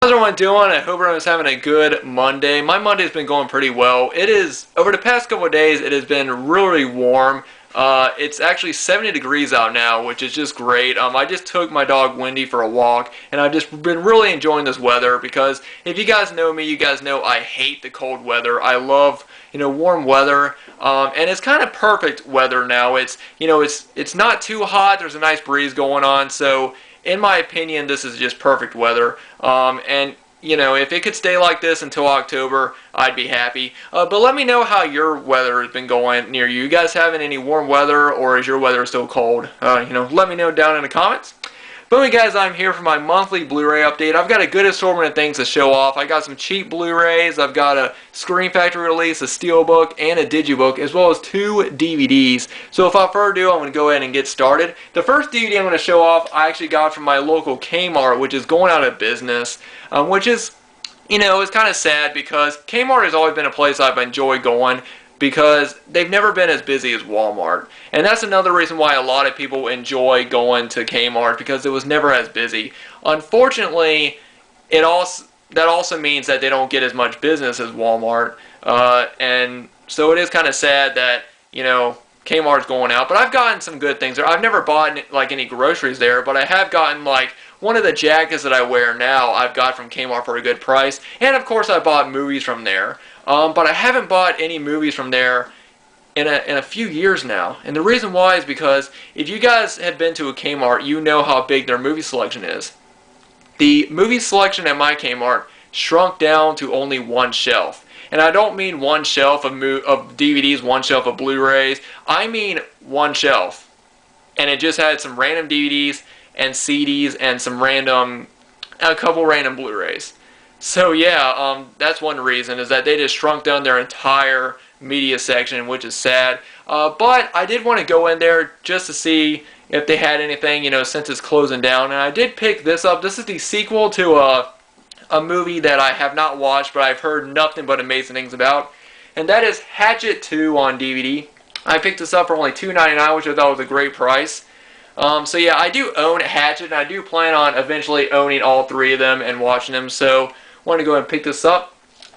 How's everyone doing? I hope everyone's having a good Monday. My Monday's been going pretty well. It is, over the past couple of days, it has been really warm. It's actually 70 degrees out now, which is just great. I just took my dog Wendy for a walk, and I've just been really enjoying this weather because if you guys know me, you guys know I hate the cold weather. I love, warm weather, and it's kind of perfect weather now. It's not too hot. There's a nice breeze going on, so in my opinion, this is just perfect weather. And if it could stay like this until October, I'd be happy. But let me know how your weather has been going near you. You guys having any warm weather, or is your weather still cold? Let me know down in the comments. But anyway, guys, I'm here for my monthly Blu-ray update. I've got a good assortment of things to show off. I got some cheap Blu-rays. I've got a Screen Factory release, a Steelbook, and a Digibook, as well as 2 DVDs. So without further ado, I'm going to go ahead and get started. The first DVD I'm going to show off, I actually got from my local Kmart, which is going out of business, which is, it's kind of sad because Kmart has always been a place I've enjoyed going, because they've never been as busy as Walmart. And that's another reason why a lot of people enjoy going to Kmart, because it was never as busy. Unfortunately, that also means that they don't get as much business as Walmart. And so it is kind of sad that, Kmart's going out. But I've gotten some good things there. I've never bought any groceries there, but I have gotten one of the jackets that I wear now I've got from Kmart for a good price. And of course I bought movies from there. But I haven't bought any movies from there in a few years now. And the reason why is because if you guys have been to a Kmart, you know how big their movie selection is. The movie selection at my Kmart shrunk down to only one shelf. And I don't mean one shelf of DVDs, one shelf of Blu-rays. I mean one shelf. And it just had some random DVDs and CDs and a couple random Blu-rays. So yeah, that's one reason, is that they just shrunk down their entire media section, which is sad. But I did want to go in there just to see if they had anything, since it's closing down. And I did pick this up. This is the sequel to a movie that I have not watched, but I've heard nothing but amazing things about. And that is Hatchet 2 on DVD. I picked this up for only $2.99, which I thought was a great price. So yeah, I do own Hatchet, and I do plan on eventually owning all 3 of them and watching them. So I want to go ahead and pick this up.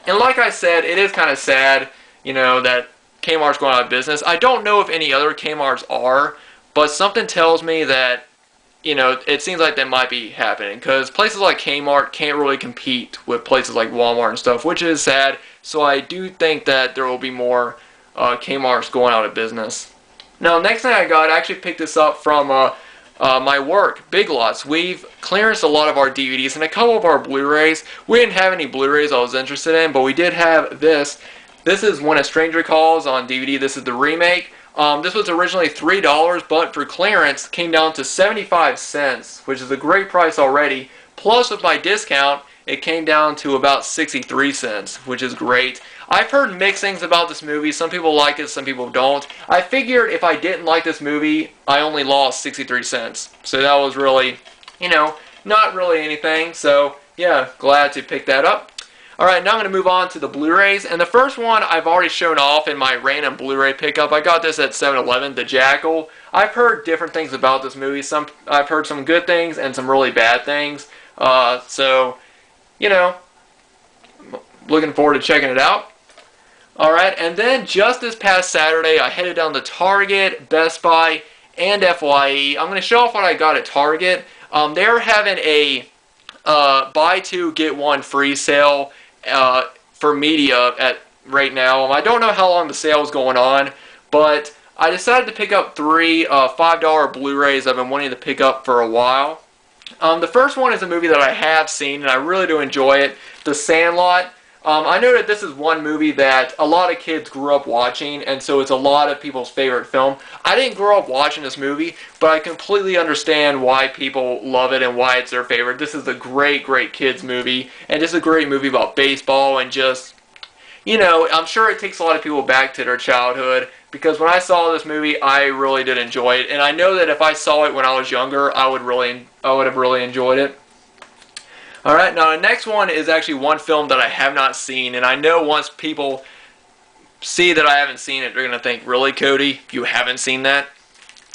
And like I said, it is kind of sad, that Kmart's going out of business. I don't know if any other Kmart's are, but something tells me that, it seems like that might be happening, because places like Kmart can't really compete with places like Walmart and stuff, which is sad. So I do think that there will be more Kmart's going out of business. Now, next thing I actually picked this up from my work, Big Lots. We've clearanced a lot of our DVDs and a couple of our Blu-rays. We didn't have any Blu-rays I was interested in, but we did have this. This is When a Stranger Calls on DVD. This is the remake. This was originally $3, but for clearance came down to 75 cents, which is a great price already. Plus, with my discount, it came down to about 63 cents, which is great. I've heard mixed things about this movie. Some people like it, some people don't. I figured if I didn't like this movie, I only lost 63 cents. So that was really, not really anything. So, yeah, glad to pick that up. Alright, now I'm going to move on to the Blu-rays. And the first one I've already shown off in my random Blu-ray pickup. I got this at 7-Eleven, The Jackal. I've heard different things about this movie. I've heard some good things and some really bad things. So, looking forward to checking it out. Alright, and then just this past Saturday, I headed down to Target, Best Buy, and F.Y.E. I'm going to show off what I got at Target. They're having a buy 2, get 1 free sale for media right now. I don't know how long the sale is going on, but I decided to pick up 3 $5 Blu-rays I've been wanting to pick up for a while. The first one is a movie that I have seen, and I really do enjoy it, The Sandlot. I know that this is one movie that a lot of kids grew up watching, and so it's a lot of people's favorite film. I didn't grow up watching this movie, but I completely understand why people love it and why it's their favorite. This is a great, great kids movie, and just a great movie about baseball, and just, I'm sure it takes a lot of people back to their childhood, because when I saw this movie, I really did enjoy it, and I know that if I saw it when I was younger, I would have really enjoyed it. Alright, now the next one is actually one film that I have not seen, and I know once people see that I haven't seen it, they're going to think, really, Cody? You haven't seen that?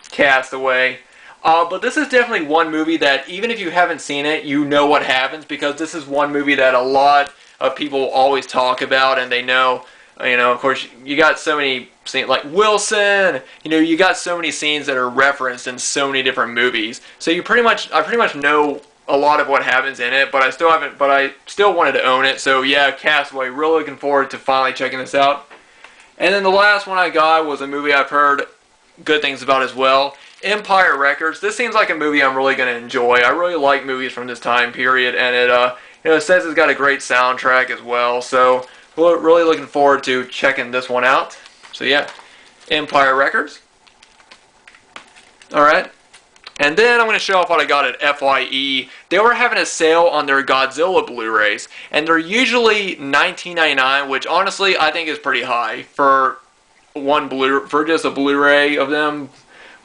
Castaway. But this is definitely one movie that even if you haven't seen it, you know what happens, because this is one movie that a lot of people always talk about, and they know, of course, you got so many scenes like Wilson, you got so many scenes that are referenced in so many different movies. So I pretty much know a lot of what happens in it, but I still wanted to own it. So yeah, Castaway, really looking forward to finally checking this out. And then the last one I got was a movie I've heard good things about as well. Empire Records. This seems like a movie I'm really going to enjoy. I really like movies from this time period, and it says it's got a great soundtrack as well. So we're really looking forward to checking this one out. So yeah, Empire Records. All right. And then I'm going to show off what I got at F.Y.E. They were having a sale on their Godzilla Blu-rays, and they're usually $19.99, which honestly I think is pretty high for just a Blu-ray of them.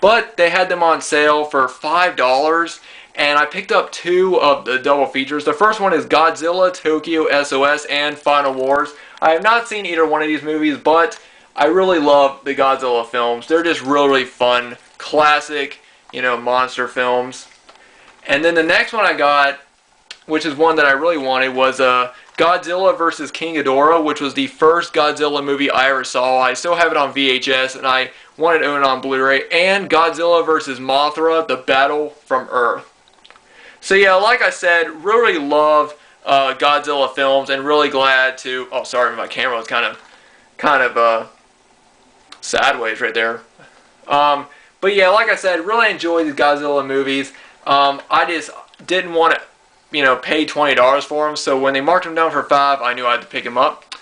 But they had them on sale for $5, and I picked up 2 of the double features. The first one is Godzilla, Tokyo SOS, and Final Wars. I have not seen either one of these movies, but I really love the Godzilla films. They're just really, really fun, classic, monster films. And then the next one I got, which is one that I really wanted, was Godzilla vs. King Ghidorah, which was the first Godzilla movie I ever saw. I still have it on VHS, and I wanted to own it on Blu-ray. And Godzilla vs. Mothra, The Battle from Earth. So yeah, like I said, really love Godzilla films, and really glad to... Oh, sorry, my camera was kind of sideways right there. But yeah, like I said, really enjoy these Godzilla movies. I just didn't want to, pay $20 for them. So when they marked them down for $5, I knew I had to pick them up.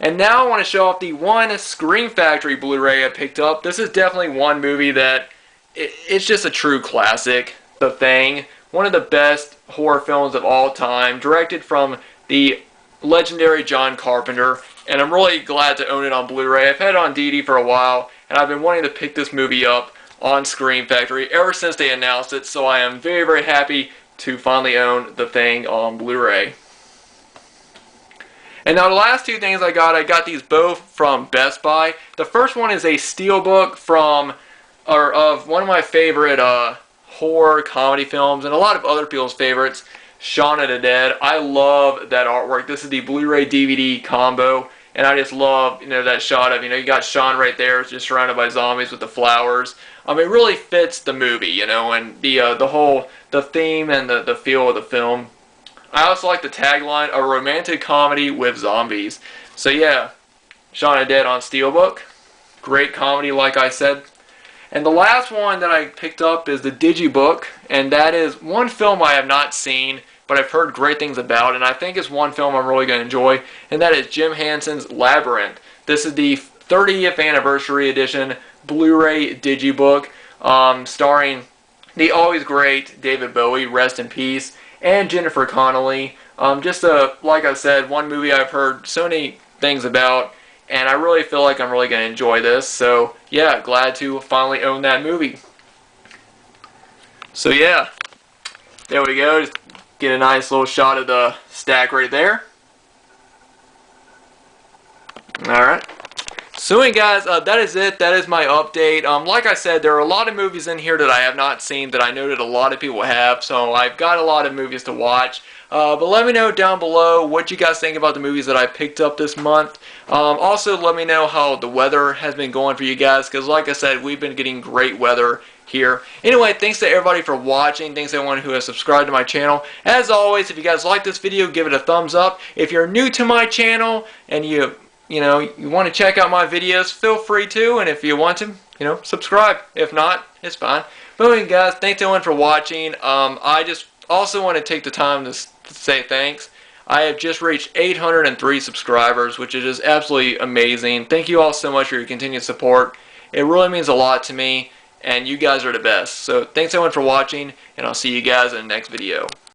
And now I want to show off the one Scream Factory Blu-ray I picked up. This is definitely one movie that it's just a true classic. The Thing, one of the best horror films of all time, directed from the legendary John Carpenter. And I'm really glad to own it on Blu-ray. I've had it on DVD for a while, and I've been wanting to pick this movie up on Scream Factory ever since they announced it, so I am very, very happy to finally own The Thing on Blu-ray. And now the last 2 things I got these both from Best Buy. The first one is a Steelbook of one of my favorite horror comedy films, and a lot of other people's favorites, Shaun of the Dead. I love that artwork. This is the Blu-ray DVD combo. And I just love, that shot of, you got Shaun right there, just surrounded by zombies with the flowers. It really fits the movie, and the theme and the feel of the film. I also like the tagline, a romantic comedy with zombies. So yeah, Shaun of the Dead on Steelbook. Great comedy, like I said. And the last one that I picked up is the Digibook, and that is one film I have not seen, but I've heard great things about, and I think it's one film I'm really going to enjoy, and that is Jim Henson's Labyrinth. This is the 30th anniversary edition Blu-ray Digibook, starring the always great David Bowie, rest in peace, and Jennifer Connelly. Like I said, one movie I've heard so many things about, and I really feel like I'm really going to enjoy this. So yeah, glad to finally own that movie. So yeah, there we go. Just get a nice little shot of the stack right there. Alright. So anyway guys, that is it. That is my update. Like I said, there are a lot of movies in here that I have not seen that I know that a lot of people have. So I've got a lot of movies to watch. But let me know down below what you guys think about the movies that I picked up this month. Also, let me know how the weather has been going for you guys, because like I said, we've been getting great weather here. Anyway, thanks to everybody for watching. Thanks to everyone who has subscribed to my channel. As always, if you guys like this video, give it a thumbs up. If you're new to my channel and you want to check out my videos, feel free to. And if you want to, subscribe. If not, it's fine. But anyway, guys, thanks everyone for watching. I just also want to take the time to say thanks. I have just reached 803 subscribers, which is just absolutely amazing. Thank you all so much for your continued support. It really means a lot to me, and you guys are the best. So thanks everyone for watching, and I'll see you guys in the next video.